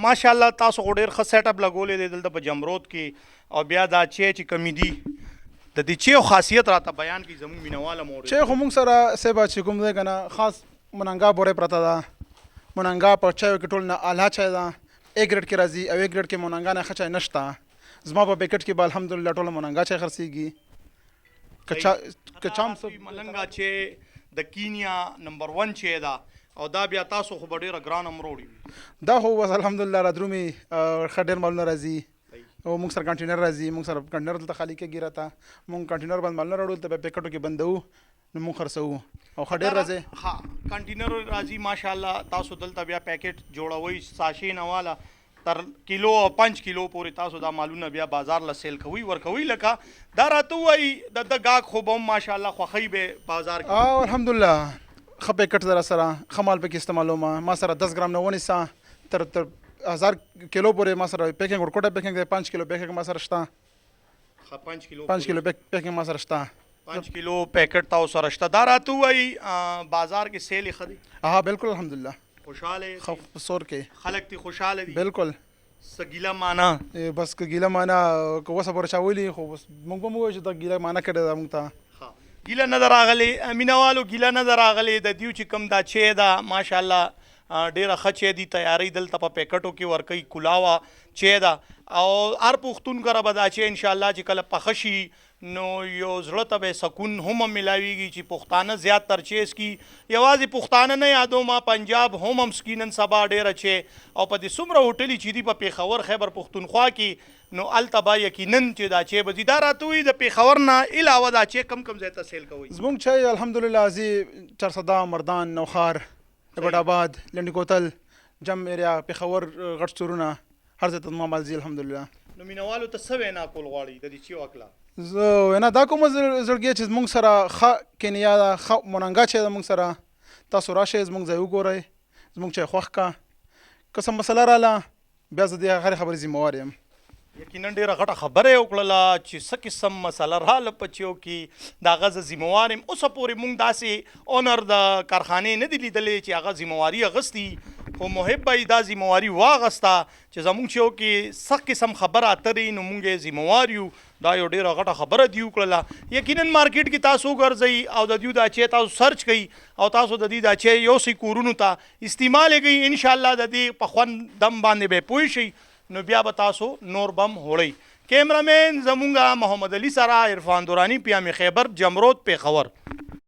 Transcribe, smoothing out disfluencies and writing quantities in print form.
ماشاءالله تاسو خو ډېر ښه سیټ اپ لګولې دی دلته په جمرود کې او بیا دا چې کمی دي د دې چې خاصیت راته بیان کی زموږ مینواله مور چې خو موږ سره سیبا چې کوم دی کنه خاص مننګا بورې پرته ده مننګا په چایو کې ټول نه اعلی چای ده A ګریډ کې راځي او A ګریډ کې مننګا نه ښه چای نشته زما په پیکټ کې به الحمدلله ټول مننګا چای خرڅېږي کچام ملنګا چې د کینیا نمبر 1 چې دا او دا بیا تاسو خو به ډېره ګرانه مروړي دا خو بس الحمدلله را درومي ښه ډېر مالونه راځي او موږ سره کنټینر راځي موږ سره کنټینر دلته خالي کېږي راته موږ کنټینر باندې مالونه راوړو ته په پیکټو کې بندوو نو موږ خرڅوو او ښه ډېر راځي ها کنټینر راځي ماشاءالله تاسو دلته بیا پیکټ جوړوي ساشې نه والا تر کیلو او 5 کیلو پورې تاسو دا مالونه بیا بازار له سیل کوي ورکوي لکه دا راته وایي د گاګ خو به ماشاءالله خوښوي به بازار کې او الحمدلله ښه پیکټ در سره ښه مال پکې استعمالوم ما سره 10 ګرام نه ونیسه تر 1000 کیلو پورې ما سره پیکینګ ورکوټه پیکینګ دی 5 کیلو پیکینګ ما سره شته 5 کیلو پیکینګ ما سره شته 5 کیلو پیکټ تاسو سره شته دا راته وایي بازار کې سیل خدي ها بالکل الحمدلله خوشاله خف سور کې خلک تی خوشاله دي بالکل سګیلا معنا بس ګیله معنا کو وسه پر چاولي خو موږ به موږ چې دا ګیله معنا کړی دا موږ ته ګیله نه راغلی مینوالو ګیله نه راغلی د دیو چې کم دا چې دا ماشاءالله ډیره ښه چې دی تیاری دلته په پیکټو کې ورکوي کلاوه چې دا او هر پښتون کره به دا چې انشاءالله چې کله پخه شي نو یو زړه ته به سکون هم ملاویږي چې پښتانه زیات تر چیز کی یوازې پښتانه نه یادو ما پنجاب هم سکینن سبا ډیره چې او په دې څومره هوټلې چې دی په پیښور خیبر پښتونخوا کې نو التبا یقینا چې دا چې به دا راتوي د پیښور نه علاوه دا چې کم ځای ته سیل کوي زمونږ چای الحمدلله ازي چرصدا مردان نوخار بټ آباد لنډ کوتل جم ایریا پیښور غټ چورونه هر ځای ته ما مالزي الحمدلله نو مینوالو ته څه وینا کول غواړي د دې چې وکړه زه وینا دا کوم زړګی چې زمونږ سره ښه کینیا ده ښه مننګا چې زمونږ سره تاسو راشئ زمونږ ځای وګورئ زمونږ چای خوښ کا که څه مسله راله بیا زه د هرې خبرې ذمهوار یم یقینا ډېره غټه خبره یې وکړله چې څه قسم مسله راله په چیو کې د هغه زه ذمهوار یم اوسه پورې مونږ داسې اونر د کارخانې نه دي لیدلې چې هغه ذمهواري اخیستي خو محب به یې دا ذمهواري واغسته چې زمونږ چیو کې څه قسم خبره اترې نو مونږ یې ذمهوار یو دا یو ډېره غټه خبره دی وکړله یقینا مارکیټ کې تاسو ګرځئ او د دیو دا چې تاسو سرچ کوئ او تاسو د دې دا چې یو څه کورونو ته استعمال کوي انشاءالله د دې په خوند دم باندې به پوه شئ نو بیا به تاسو نور بم هوړئ کیمرامین زمونږه محمد علي سره عرفان دورانی پیام خیبر جمرود پیښور